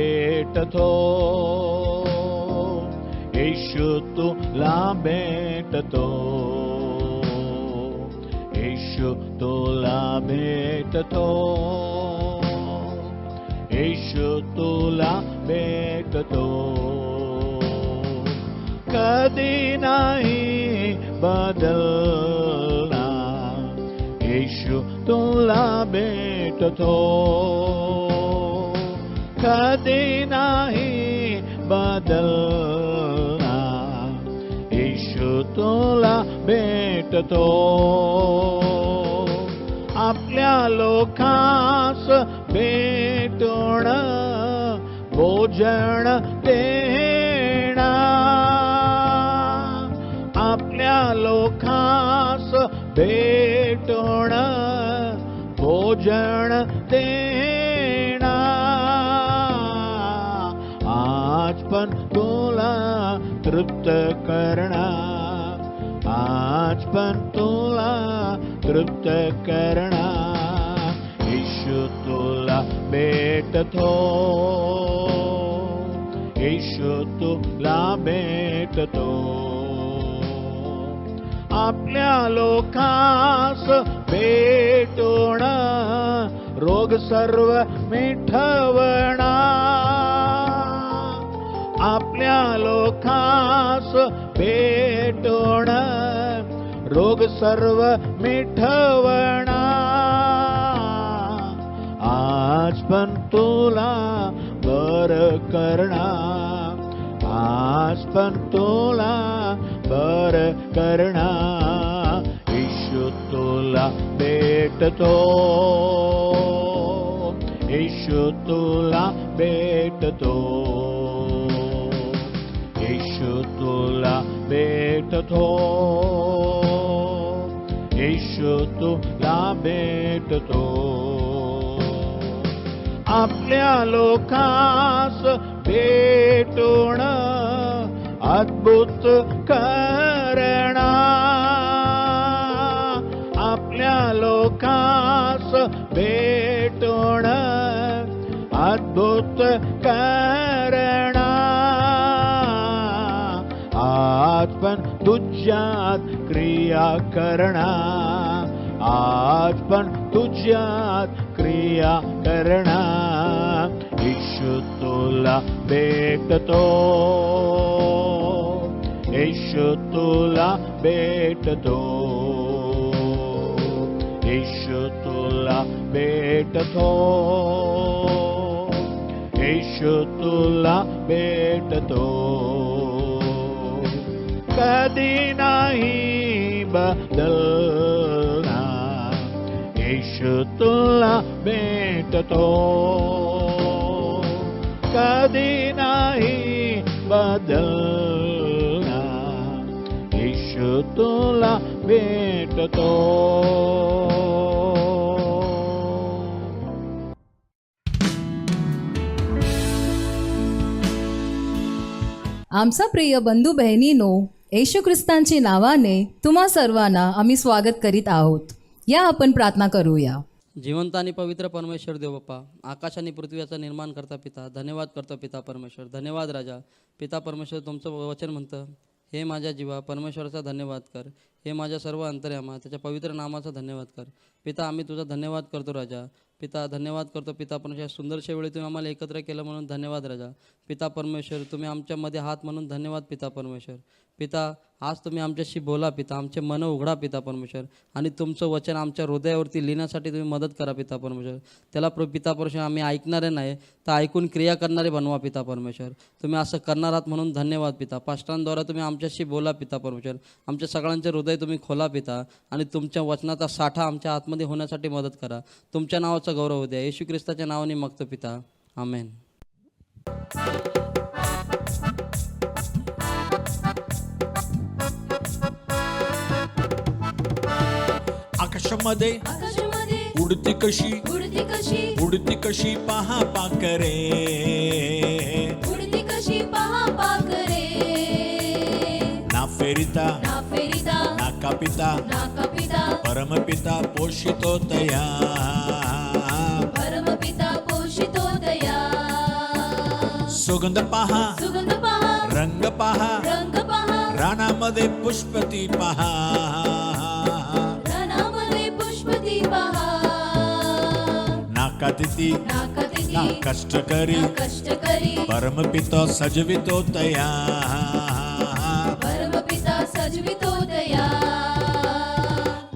भेटतो, येशू तुला भेटतो, येशू तुला भेटतो, येशू तुला भेटतो. कधी नाही बदलणार, येशू तुला भेटतो, कधी नाही बदलणार, येशू तुला भेटतो. आपल्या लोकांस भेटून भोजन देणार, आपल्या लोकांस भेटून भोजन देणार. आज पण तुला तृप्त करणार, आज पण तुला तृप्त करणार, येशू तुला भेटतो, येशू तुला भेटतो. आपल्या लोकांस भेटून रोग सर्व मिटवणार, आपल्या लोकांस भेटून रोग सर्व मिटवणार. आज पण तुला बरं करणार, आज पण तुला बरं करणार, येशू तुला भेटतो, येशू तुला भेटतो, येशू तुला भेटतो, येशू तुला भेटतो. आपल्या लोकांस भेटून अद्भुत करणार, आपल्या लोकांस भेटून अद्भुत करणार. आज पण तुझ्यात क्रिया करणार, आज पण तुझ्यात क्रिया करणार, येशू तुला भेटतो, येशू तुला भेटतो, येशू तुला भेटतो, येशू तुला भेटतो. कधी नाही बदलणार, येशू तुला भेटतो, कधी नाही बदलणार, येशू तुला भेटतो. आमचा प्रिय बंधू बहिणीनो, येशू ख्रिस्तांच्या नावाने तुम्हा सर्वांना आम्ही स्वागत करीत आहोत. या आपण प्रार्थना करूया. जिवंत आणि पवित्र परमेश्वर देव बाप्पा, आकाश आणि पृथ्वीचा निर्माण करता पिता, धन्यवाद करतो पिता परमेश्वर. धन्यवाद राजा. पिता परमेश्वर, तुमचं वचन म्हणतं, हे माझ्या जीवा परमेश्वराचा धन्यवाद कर, हे माझ्या सर्व अंतर्यामा त्याच्या पवित्र नामाचा धन्यवाद कर. पिता, आम्ही तुझा धन्यवाद करतो राजा. पिता, धन्यवाद करतो पिता परमेश्वर, सुंदरशा वेळी तुम्ही आम्हाला एकत्र केलं म्हणून धन्यवाद राजा. पिता परमेश्वर, तुम्ही आमच्यामध्ये आहात म्हणून धन्यवाद पिता परमेश्वर. पिता, आज तुम्ही आमच्याशी बोला पिता, आमचे मन उघडा पिता परमेश्वर, आणि तुमचं वचन आमच्या हृदयावरती लिहिण्यासाठी तुम्ही मदत करा पिता परमेश्वर. त्याला पिता परमेश्वर, आम्ही ऐकणारे नाही तर ऐकून क्रिया करणारे बनवा पिता परमेश्वर. तुम्ही असं करणार आहात म्हणून धन्यवाद पिता. पास्टरांद्वारा तुम्ही आमच्याशी बोला पिता परमेश्वर. आमच्या सगळ्यांचे हृदय तुम्ही खोला पिता, आणि तुमच्या वचनाचा साठा आमच्या आतमध्ये होण्यासाठी मदत करा. तुमच्या नावाचा गौरव होऊ द्या. येशू ख्रिस्ताच्या नावाने मागतो पिता, आमेन. आकाशामध्ये उडती कशी उडती कशी पहा पाखरे, उडती कशी पहा पाखरे, ना फेरिता ना कापिता परमपिता पोषितो तया, परमपिता पोषितो दया. सुगंध पहा, सुगंध पहा, रंग पहा, रंग पहा, रानामध्ये पुष्पती पहा. रणामध्ये पुष्पती पहा. नाकातिथी नाकातिथी, ना कष्टकरी, ना कष्टकरी, परमपिता सजवितो तया. परमपिता सजवितो दया.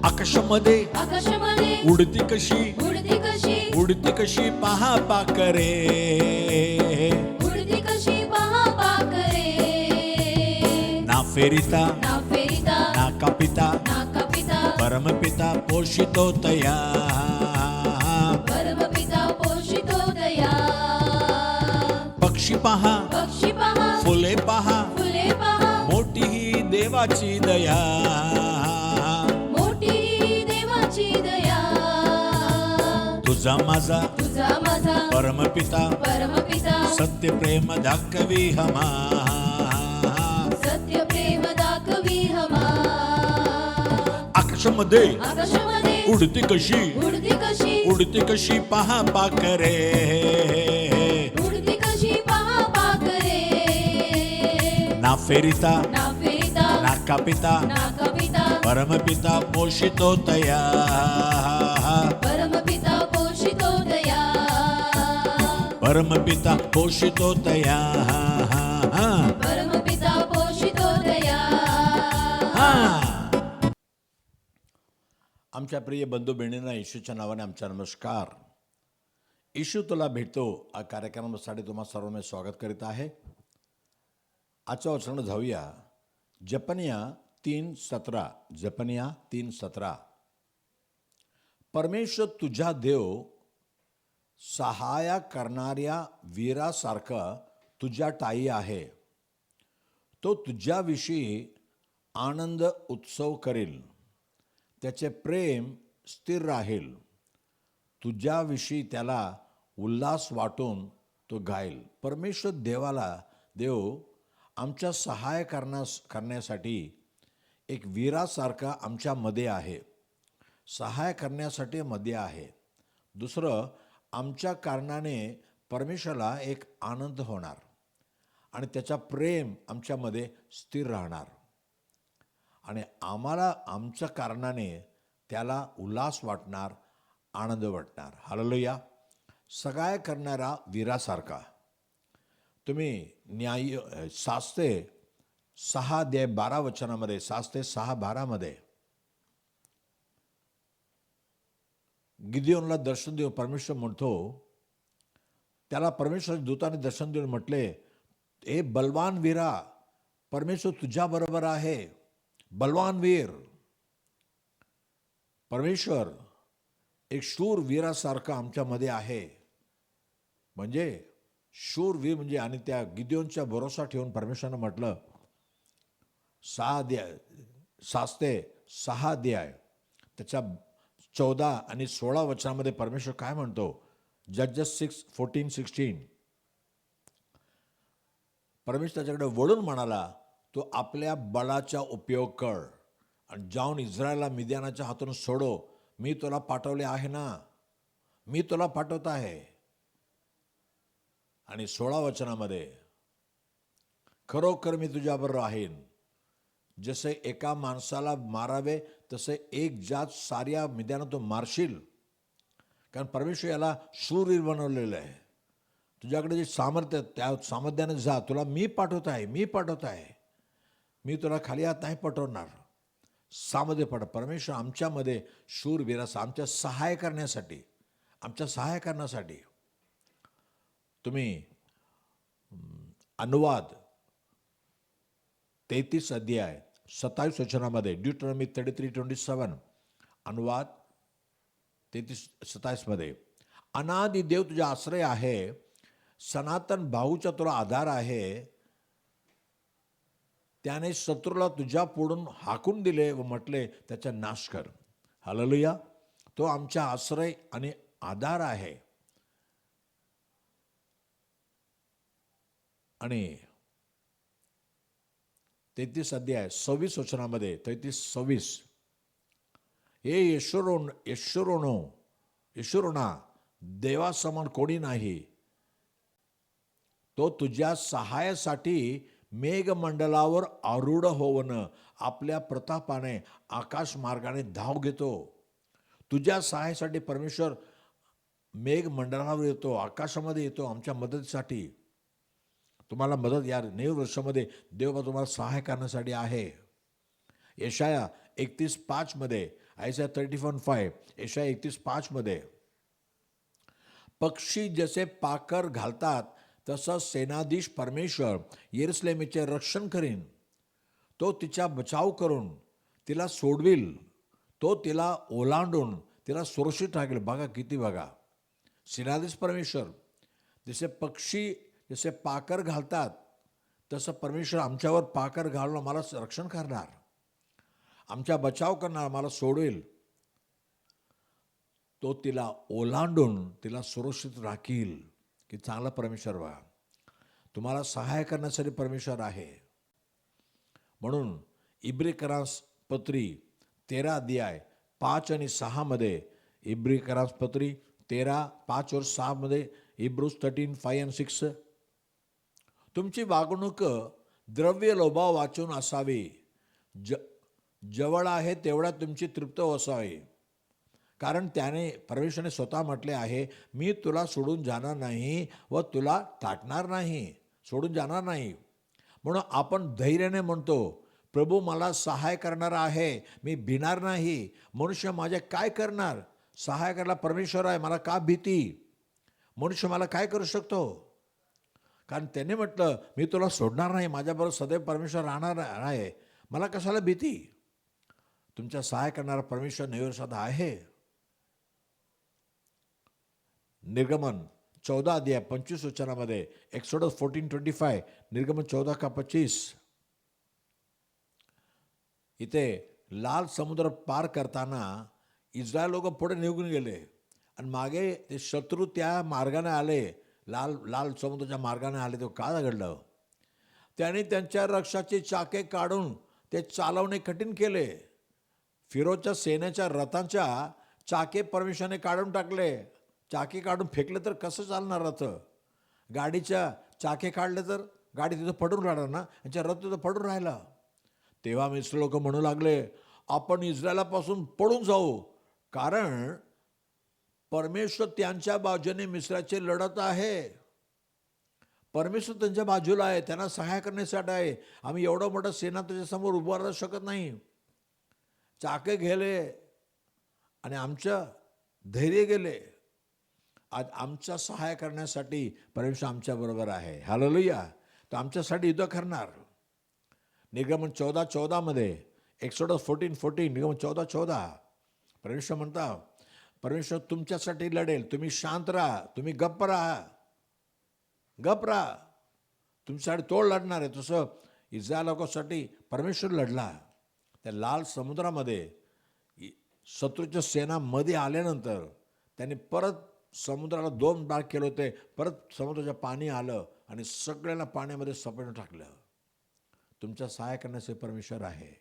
आकाशामध्ये आकाशामध्ये उडती कशी, उडती कशी, उडती कशी पहा पाखरे. उडती कशी पहा पाखरे. ना फेरिता ना फेरिता, ना कापिता, ना कपिता, परमपिता पोषितो तया. परमपिता पोषितो दया. पक्षी पहा, पक्षी पहा, फुले पहा, फुले पहा, मोठी ही देवाची दया. मोठी देवाची दया. तुझा माझा तुझा माझा परमपिता परमपिता, सत्य प्रेम दाखवी हमा. सत्य प्रेम दाखवी हमा. आकाशामध्ये आकाशामध्ये उडती कशी, उडती कशी, उडती कशी पहा पाखरे. उडती कशी पहा पाखरे. ना फेरिता ना फेरिता, ना कापिता, ना कपिता, परमपिता पोषितो तया. परमपिता पोषितो दया. परमपिता पोषितो तया. परमपिता पोषितो दया. आमच्या प्रिय बंधू बहिणींना येशूच्या नावाने आमचा नमस्कार. येशू तुला भेटतो या कार्यक्रमासाठी तुम्हा सर्वांना स्वागत करीत आहे. आजचं वचन जाऊया जपनिया 3:17. जपनिया 3:17. परमेश्वर तुझा देव सहाय्य करणाऱ्या वीरासारखा तुझ्या ठायी आहे. तो तुझ्याविषयी आनंद उत्सव करेल. त्याचे प्रेम स्थिर राहील. तुझ्याविषयी त्याला उल्हास वाटून तो गाईल. परमेश्वर देव आमच्या सहाय्य करण्यासाठी एक वीरासारखा आमच्यामध्ये आहे. सहाय्य करण्यासाठी मध्ये आहे. दुसरं, आमच्या कारणाने परमेश्वराला एक आनंद होणार आणि त्याचा प्रेम आमच्यामध्ये स्थिर राहणार आणि आम्हाला आमच्या कारणाने त्याला उल्हास वाटणार, आनंद वाटणार. हालेलुया. सहाय्य करणारा वीरासारखा. तुम्ही शास्त्रे 6:12 शास्त्रे 6:12 गिदियोनला दर्शन देऊन परमेश्वर म्हणतो, त्याला परमेश्वर दूताने दर्शन देऊन म्हटले, ए बलवान वीरा, परमेश्वर तुझ्या बरोबर आहे. बलवान वीर. परमेश्वर एक शूर वीरासारखा आमच्यामध्ये आहे. म्हणजे शूरवीर म्हणजे. आणि त्या गिदियोनच्या भरोसा ठेवून परमेश्वरानं म्हटलं 6:6 त्याच्या 14 आणि 16 वचनामध्ये परमेश्वर काय म्हणतो. जजेस 6:14-16 परमेश्वर त्याच्याकडे वळून म्हणाला, तो आपल्या बळाचा उपयोग कर आणि जाऊन इस्रायलला मिद्यानाच्या हातून सोडो. मी तुला पाठवले आहे ना, मी तुला पाठवत आहे. आणि 16 वचनामध्ये खरोखर मी तुझ्याबरोबर राहीन. जसे एका माणसाला मारावे तसे एक जात साऱ्या मिद्याना तू मारशील. कारण परमेश्वर याला शूरवीर बनवलेलं आहे. तुझ्याकडे जे सामर्थ्य त्या सामर्थ्याने जा. तुला मी पाठवत आहे, मी पाठवत आहे. मी तुला खाली हात नाही पाठवणार. सामध्ये परमेश्वर आमच्यामध्ये शूरवीर असा आमच्या सहाय्य करण्यासाठी, आमच्या सहाय्य करण्यासाठी. तुम्ही अनुवाद 33:27 वचनामध्ये ड्यूटरॉनॉमी 33:27 अनुवाद 33:27 अनादि देव तुझा आश्रय आहे. सनातन भाऊचा तुला आधार आहे. त्याने शत्रूला तुझ्या पुढून हाकून दिले व म्हटले त्याचा नाश कर. हालेलुया. तो आमचा आश्रय आणि आधार आहे. आणि 33:26 वचनामध्ये 33:26 हे यशोरोना देवासमान कोणी नाही. तो तुझ्या सहायासाठी मेघमंडलावर आरूढ होवन आपल्या प्रतापाने आकाश मार्गाने धाव घेतो. तुझ्या सहायसाठी परमेश्वर मेघमंडलावर येतो, आकाशामध्ये येतो आमच्या मदतीसाठी. तुम्हाला मदत या नवीन वर्षामध्ये देव तुम्हाला सहाय्य करण्यासाठी आहे. यशाया 31:5 आयसा 34:5 यशाया 31:5 पक्षी जसे पाकर घालतात तसं सेनाधीश परमेश्वर यरुशलेमेचे रक्षण करीन. तो तिचा बचाव करून तिला सोडविल. तो तिला ओलांडून तिला सुरक्षित राखेल. बघा किती बघा, सेनाधीश परमेश्वर जसे पक्षी जसे पाकर घालतात तसं परमेश्वर आमच्यावर पाकर घालून आम्हाला रक्षण करणार, आमचा बचाव करणार, आम्हाला सोडवेल. तो तिला ओलांडून तिला सुरक्षित राखील. की चांगला परमेश्वर बघा, तुम्हाला सहाय्य करण्यासाठी परमेश्वर आहे. म्हणून इब्रिकरास पत्री 13:5 आणि 6 इब्रिकरास पत्री 13:5-6 इब्रूज 13:5-6 तुमची वागणूक द्रव्य लोभा वाचून असावी. जवळ आहे तेवढा तुमची तृप्त असावी. कारण त्याने परमेश्वराने स्वतः म्हटले आहे, मी तुला सोडून जाणार नाही व तुला टाकणार नाही, सोडून जाणार नाही. म्हणून आपण धैर्याने म्हणतो, प्रभू मला सहाय करणार आहे, मी भिणार नाही. मनुष्य माझे काय करणार? सहाय करायला परमेश्वर आहे, मला का भीती? मनुष्य मला काय करू शकतो? कारण त्याने म्हटलं, मी तुला सोडणार नाही, माझ्याबरोबर सदैव परमेश्वर राहणार आहे, मला कशाला भीती? तुमचा सहाय करणारा परमेश्वर नैवर्षात आहे. निर्गमन 14:25 एक्सोडस 14:25 निर्गमन 14:25 इथे लाल समुद्र पार करताना इस्रायल लोक पुढे निघून गेले आणि मागे ते शत्रू त्या मार्गाने आले, लाल समुद्राच्या मार्गाने आले. तो का घडलं? त्याने त्यांच्या रक्षाची चाके काढून ते चालवणे कठीण केले. फिरोजच्या सेनेच्या रथांच्या चाके परमेश्वराने काढून टाकले. चाके काढून फेकले तर कसं चालणार रथ? गाडीच्या चाके काढले तर गाडी तिथं पडून राहणार ना, यांच्या रथ तिथं पडून राहिला. तेव्हा मिस्र लोक म्हणू लागले, आपण इस्रायलापासून पळून जाऊ, कारण परमेश्वर त्यांच्या बाजूने मिस्राचे लढत आहे. परमेश्वर त्यांच्या बाजूला आहे, त्यांना सहाय्य करण्यासाठी आहे. आम्ही एवढं मोठं सेना त्याच्यासमोर उभं राहू शकत नाही. चाके गेले आणि आमचं धैर्य गेले. आज आमचा सहाय्य करण्यासाठी परमेश्वर आमच्याबरोबर आहे. हालेलुया. तो आमच्यासाठी युद्ध करणार. निर्गमन 14:14 एक्सोडस 14:14 निर्गमन 14:14 परमेश्वर म्हणता, परमेश्वर तुमच्यासाठी लढेल. तुम्ही शांत राहा, तुम्ही गप्प राहा, तुमच्यासाठी तो लढणार आहे. तसं इस्रायल लोकांसाठी परमेश्वर लढला. त्या लाल समुद्रामध्ये शत्रूच्या सेना मध्ये आल्यानंतर त्यांनी परत समुद्राला 2 भाग केले होते. परत समुद्राचं पाणी आलं आणि सगळ्यांना पाण्यामध्ये सपडून टाकलं. तुमचा सहाय्य करण्याचे परमेश्वर आहे.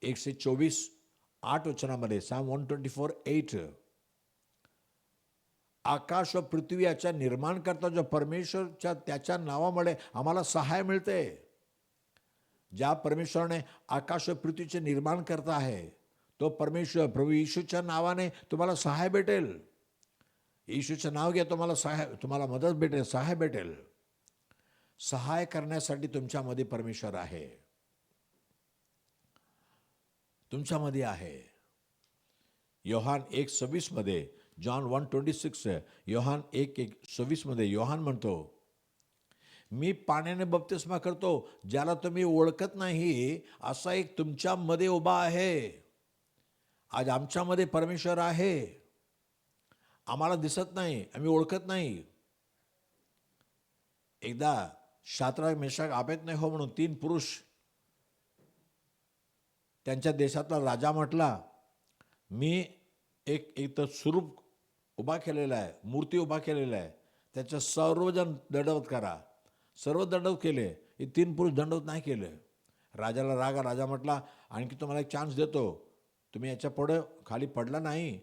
124:8 साम 124:8 आकाश व पृथ्वी याच्या निर्माण करता जो परमेश्वरच्या त्याच्या नावामुळे आम्हाला सहाय्य मिळते. ज्या परमेश्वराने आकाश व पृथ्वीचे निर्माण करता आहे तो परमेश्वर प्रभू येशूच्या नावाने तुम्हाला सहाय्य भेटेल. येशूचं नाव घ्या, तुम्हाला मदत भेटेल, सहाय्य भेटेल. सहाय्य करण्यासाठी तुमच्यामध्ये परमेश्वर आहे, तुमच्यामध्ये आहे. योहान 1:26 जॉन 1:26 योहान 1:26 योहान म्हणतो, मी पाण्याने बप्तिस्मा करतो, ज्याला तुम्ही ओळखत नाही असा एक तुमच्यामध्ये उभा आहे. आज आमच्यामध्ये परमेश्वर आहे, आम्हाला दिसत नाही, आम्ही ओळखत नाही. एकदा शाद्राक मेशाक अबेदनेगो म्हणून 3 पुरुष त्यांच्या देशातला राजा म्हटला, मी एक तर स्वरूप उभा केलेला आहे, मूर्ती उभा केलेला आहे, त्याचं सर्वजण दंडवत करा. सर्व दंडवत केले, हे 3 पुरुष दंडवत नाही केले. राजाला राग, राजा म्हटला, आणखी तुम्हाला एक चान्स देतो, तुम्ही याच्या पुढे खाली पडला नाही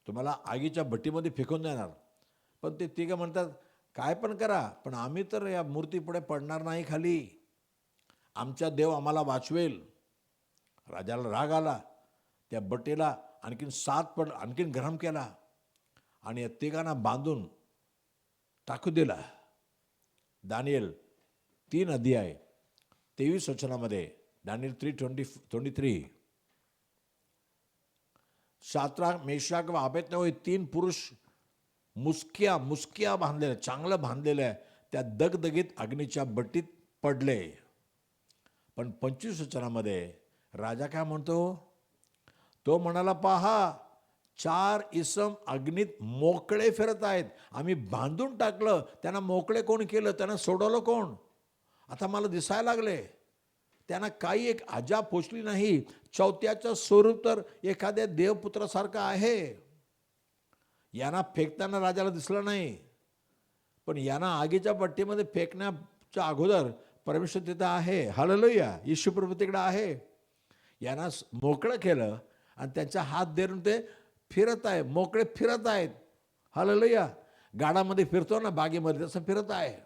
तुम्हाला आगीच्या भट्टीमध्ये फेकून देणार. पण ते तिघं म्हणतात, काय पण करा, पण आम्ही तर या मूर्तीपुढे पडणार नाही खाली. आमचा देव आम्हाला वाचवेल. राजाला राग आला. त्या बटेला आणखीन 7 पट आणखीन गरम केला आणि या तिघांना बांधून टाकू दिला. Daniel 3:23 Daniel 3:23. शाद्राक, मेशाक व अबेदnego हे 3 पुरुष मुसक्या बांधलेल्या, चांगलं बांधलेल्या त्या दगदगीत अग्नीच्या बट्टीत पडले. पण 25 राजा काय म्हणतो? तो म्हणाला, पहा 4 इसम अग्नीत मोकळे फिरत आहेत. आम्ही बांधून टाकलं, त्यांना मोकळे कोण केलं? त्यांना सोडवलं कोण? आता मला दिसायला लागले त्यांना काही एक आजा पोचली नाही. चौथ्याचं स्वरूप तर एखाद्या देवपुत्रासारखं आहे. यांना फेकताना राजाला दिसलं नाही, पण यांना आगीच्या पट्टीमध्ये फेकण्याच्या अगोदर परमेश्वर तिथं आहे. हालेलुया, येशू प्रभू तिकडं आहे. यांना मोकळं केलं आणि त्यांचा हात धरून ते फिरत आहे, मोकळे फिरत आहेत. हालेलुया, गाडामध्ये फिरतो ना बागेमध्ये, तसं फिरत आहे.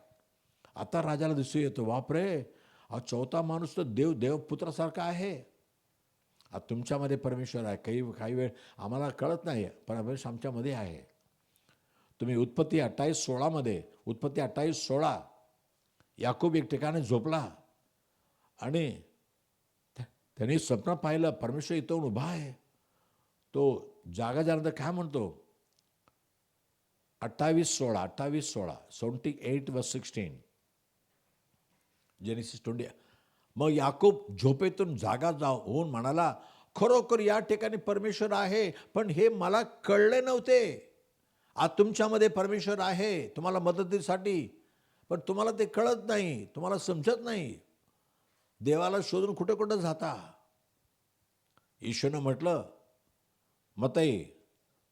आता राजाला दिसू येतो, बापरे, हा चौथा माणूस तर देवपुत्रासारखा आहे. आता तुमच्यामध्ये परमेश्वर आहे. काही वेळ आम्हाला कळत नाही, परमेश्वर आमच्यामध्ये आहे. तुम्ही उत्पत्ती 28:16 याकूब एक ठिकाणी झोपला आणि त्यांनी स्वप्न पाहिलं, परमेश्वर इथं उभा आहे. तो जागा झाल्यानंतर काय म्हणतो? 28:16 जेनेसिस 20. मग याकूब झोपेतून जागा होऊन म्हणाला, खरोखर या ठिकाणी परमेश्वर आहे, पण हे मला कळले नव्हते. आज तुमच्यामध्ये परमेश्वर आहे तुम्हाला मदतीसाठी, पण तुम्हाला ते कळत नाही, तुम्हाला समजत नाही. देवाला शोधून कुठे कुठं जाता. ईश्वरनं म्हटलं मत्ती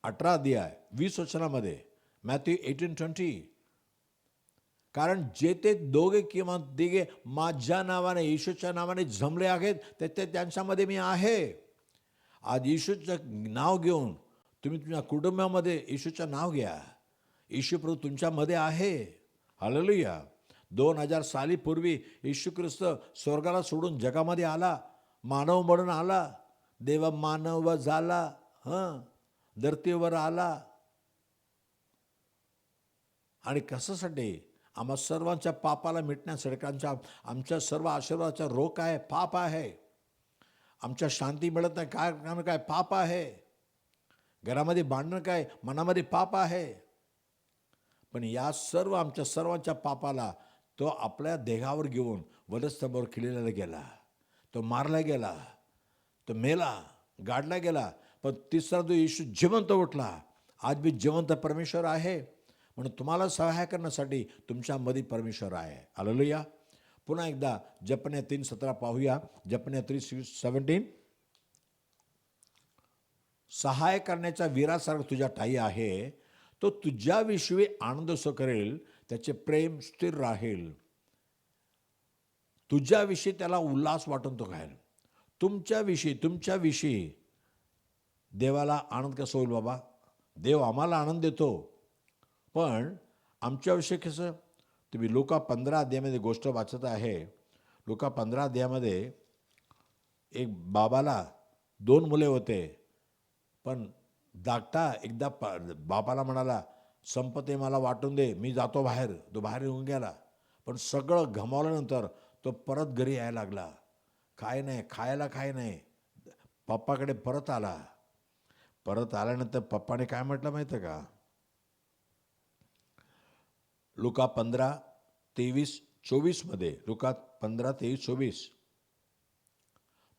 18:20 मॅथ्यू 18:20, कारण जे ते दोघे किंवा तिघे माझ्या नावाने, येशूच्या नावाने जमले आहेत, ते त्यांच्यामध्ये मी आहे. आज येशूचं नाव घेऊन तुम्ही तुमच्या कुटुंबामध्ये येशूचं नाव घ्या. येशू प्रभू तुमच्यामध्ये आहे. हालेलुया. 2000 सालीपूर्वी येशू ख्रिस्त स्वर्गाला सोडून जगामध्ये आला, मानव म्हणून आला. देव मानव झाला, धरतीवर आला. आणि कशासाठी? आम्हा सर्वांच्या पापाला मिटण्यासाठी. आमच्या सर्व आशीर्वादाचा रोग काय? पाप आहे. आमच्या शांती मिळत नाही काय? कारण काय? पाप आहे. घरामध्ये भांडणं काय? मनामध्ये पाप आहे. पण या सर्व आमच्या सर्वांच्या पापाला तो आपल्या देहावर घेऊन वधस्तंभावर खिळलेला गेला. तो मारला गेला, तो मेला, गाडला गेला. पण तिसरा जो येशू जिवंत उठला. आज भी जिवंत परमेश्वर आहे, म्हणून तुम्हाला सहाय्य करण्यासाठी तुमच्यामध्ये परमेश्वर आहे. हालेलुया. पुन्हा एकदा जपन्या 3:17 पाहूया. जपन्या 3:17. सहाय्य करण्याच्या वीरासारखा तुझ्या ठाई आहे. तो तुझ्याविषयी आनंदोत्सव करेल, त्याचे प्रेम स्थिर राहील. तुझ्याविषयी त्याला उल्हास वाटून तो खाईल. तुमच्याविषयी देवाला आनंद कसा होईल बाबा? देव आम्हाला आनंद देतो, पण आमच्याविषयी कसं? तुम्ही लूका 15 गोष्ट वाचत आहे. लूका 15 एक बाबाला 2 मुले होते, पण धाकटा एकदा बापाला म्हणाला, संपत्ती मला वाटून दे, मी जातो बाहेर. तो बाहेर येऊन गेला, पण सगळं गमावल्यानंतर तो परत घरी यायला लागला. काय नाही, खायला काय नाही. पप्पाकडे परत आला. परत आल्यानंतर पप्पाने काय म्हटलं माहिती का? लूका 15:23-24 लूका 15:23-24,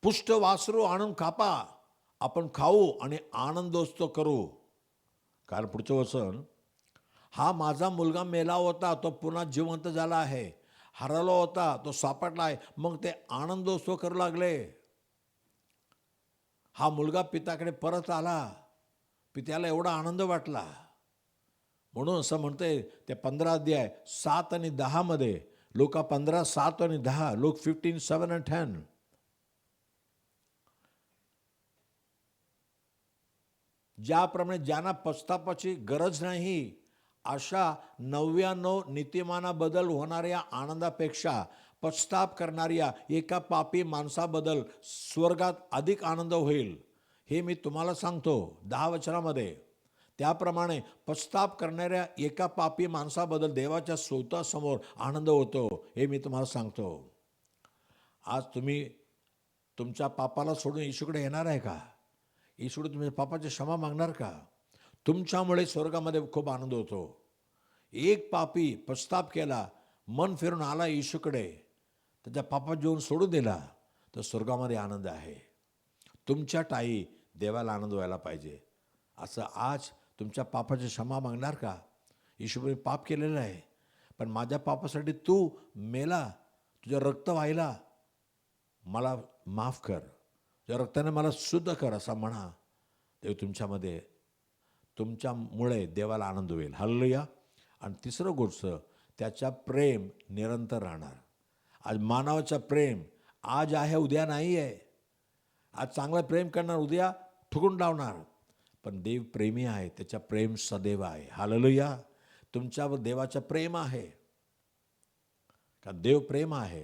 पुष्ट वासरू आणून कापा, आपण खाऊ आणि आनंदोत्सव करू. कारण पुढचं वचन, हा माझा मुलगा मेला होता, तो पुन्हा जिवंत झाला आहे. हरवला होता, तो सापडला आहे. मग ते आनंदोत्सव करू लागले. हा मुलगा पित्याकडे परत आला. पित्याला एवढा आनंद वाटला. म्हणून असं म्हणते ते 15:7-10 लूका 15:7-10, लूक 15:7-10. ज्याप्रमाणे ज्यांना पश्चातापाची गरज नाही, अशा 99 नीतिमानाबद्दल होणाऱ्या आनंदापेक्षा पश्चाताप करणाऱ्या एका पापी माणसाबद्दल स्वर्गात अधिक आनंद होईल, हे मी तुम्हाला सांगतो 10 वचनामध्ये. त्याप्रमाणे पश्चाताप करणाऱ्या एका पापी माणसाबद्दल देवाच्या स्वतःसमोर आनंद होतो, हे मी तुम्हाला सांगतो. आज तुम्ही तुमच्या पापाला सोडून येशूकडे येणार आहे का? येशूकडे तुम्ही पापाची क्षमा मागणार का? तुमच्यामुळे स्वर्गामध्ये खूप आनंद होतो. एक पापी पश्चाताप केला, मन फिरून आला येशूकडे, त्याच्या पापात जीवन सोडून दिला, तर स्वर्गामध्ये आनंद आहे. तुमच्या टाई देवाला आनंद व्हायला पाहिजे. असं आज तुमच्या पापाची क्षमा मागणार का? येशूने पाप केलेलं आहे, पण माझ्या पापासाठी तू मेला, तुझं रक्त व्हायला, मला माफ कर, तुझ्या रक्ताने मला शुद्ध कर, असा म्हणा. देव तुमच्यामुळे देवाला आनंद होईल. हालेलुया. आणि तिसरं गोष्ट, त्याच्या प्रेम निरंतर राहणार. आज मानवाचं प्रेम आज आहे, उद्या नाही आहे. आज चांगलं प्रेम करणार, उद्या ठुकून लावणार. पण देव प्रेमी आहे, त्याचा प्रेम सदैव आहे. हालेलुया. तुमच्यावर देवाचं प्रेम आहे, कारण देव प्रेम आहे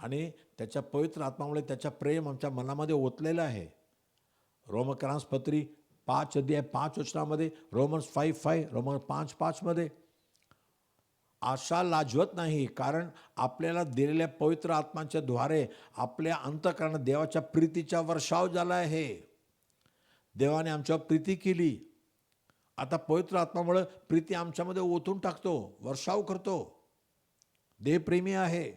आणि त्याच्या पवित्र आत्म्यामुळे त्याच्या प्रेम आमच्या मनामध्ये ओतलेलं आहे. रोमकरांसपत्री 5 अध्याय 5 वचनामध्ये, रोमन्स 5:5, रोमन 5:5 आशा लाजवत नाही, कारण आपल्याला दिलेल्या पवित्र आत्म्याच्या द्वारे आपल्या अंतःकरणात देवाच्या प्रीतीचा वर्षाव झाला आहे. देवाने आमच्यावर प्रीती केली. आता पवित्र आत्म्यामुळे प्रीती आमच्यामध्ये ओतून टाकतो, वर्षाव करतो. देव प्रेमी आहे.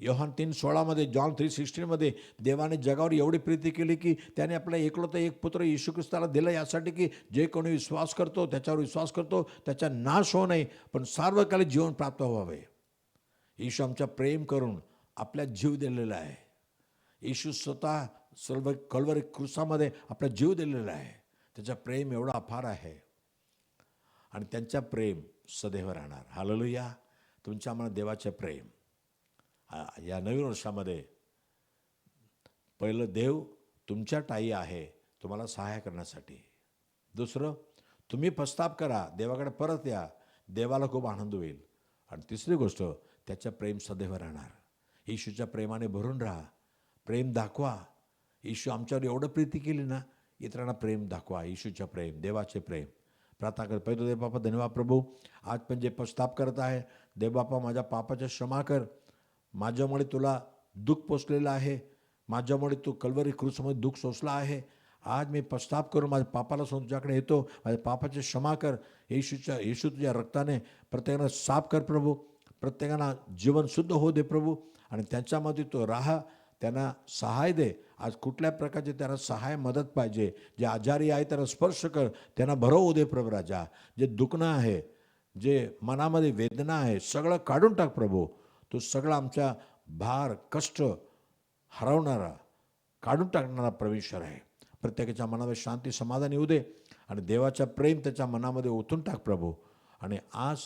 योहान 3:16, जॉन 3:16 देवाने जगावर एवढी प्रीती केली की त्याने आपला एकलौता एक पुत्र येशू ख्रिस्ताला दिला, यासाठी की जे कोणी विश्वास करतो, त्याच्यावर विश्वास करतो, त्याचा नाश होऊ नये, पण सार्वकालिक जीवन प्राप्त व्हावे. येशू आमच्या प्रेम करून आपला जीव दिलेला आहे. येशू स्वतः सर्व कल्वरी क्रूसामध्ये आपला जीव दिलेला आहे. त्याचं प्रेम एवढं अफार आहे आणि त्यांचा प्रेम सदैव राहणार. हालेलुया. तुमच्या मनात देवाचे प्रेम. या नवीन वर्षामध्ये पहिलं, देव तुमच्या टाई आहे तुम्हाला सहाय्य करण्यासाठी. दुसरं, तुम्ही पश्चाताप करा, देवाकडे परत या, देवाला खूप आनंद होईल. आणि तिसरी गोष्ट, त्याचं प्रेम सदैव राहणार. येशूच्या प्रेमाने भरून राहा, प्रेम दाखवा. येशू आमच्यावर एवढं प्रीती केली ना, इतरांना प्रेम दाखवा. येशूचं प्रेम, देवाचे प्रेम. प्रार्थना कर. पहिलं, देव बापा धन्यवाद प्रभू, आज पण जे पश्चाताप करत आहे, देव बापा माझ्या पापाच्या क्षमा कर. माझ्यामुळे तुला दुःख पोचलेलं आहे, माझ्यामुळे तू कल्वरी क्रूसमध्ये दुःख सोसला आहे. आज मी पश्चाताप करून माझ्या पापाला सोडून तुझ्याकडे येतो. माझ्या पापाची क्षमा कर. येशू तुझ्या रक्ताने प्रत्येकानं साफ कर प्रभू. प्रत्येकानं जीवन शुद्ध होऊ दे प्रभू, आणि त्यांच्यामध्ये तो राहा, त्यांना सहाय दे. आज कुठल्या प्रकारचे त्यांना सहाय मदत पाहिजे. जे आजारी आहे त्यांना स्पर्श कर, त्यांना भरवू दे प्रभू राजा. जे दुखणं आहे, जे मनामध्ये वेदना आहे, सगळं काढून टाक प्रभू. तो सगळा आमच्या भार कष्ट हरवणारा, काढून टाकणारा परमेश्वर आहे. प्रत्येकाच्या मनामध्ये शांती समाधान येऊ दे आणि देवाचा प्रेम त्याच्या मनामध्ये ओतून टाक प्रभू. आणि आज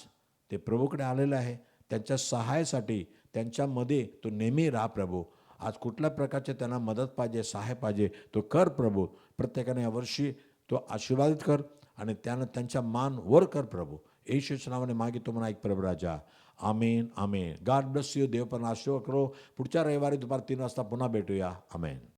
ते प्रभूकडे आलेलं आहे, त्यांच्या सहायसाठी त्यांच्यामध्ये तो नेहमी राहा प्रभू. आज कुठल्या प्रकारचे त्यांना मदत पाहिजे, सहाय्य पाहिजे, तो कर प्रभू. प्रत्येकाने यावर्षी तो आशीर्वादित कर आणि त्यानं त्यांच्या मान वर कर प्रभू. येशूच्या नावाने मागितो म्हणा, ऐक प्रभू राजा. Amen, amen. God bless you. देव पण आशीर्वाद करो. पुढच्या रविवारी दुपार 3 वाजता पुन्हा भेटूया. आमेन.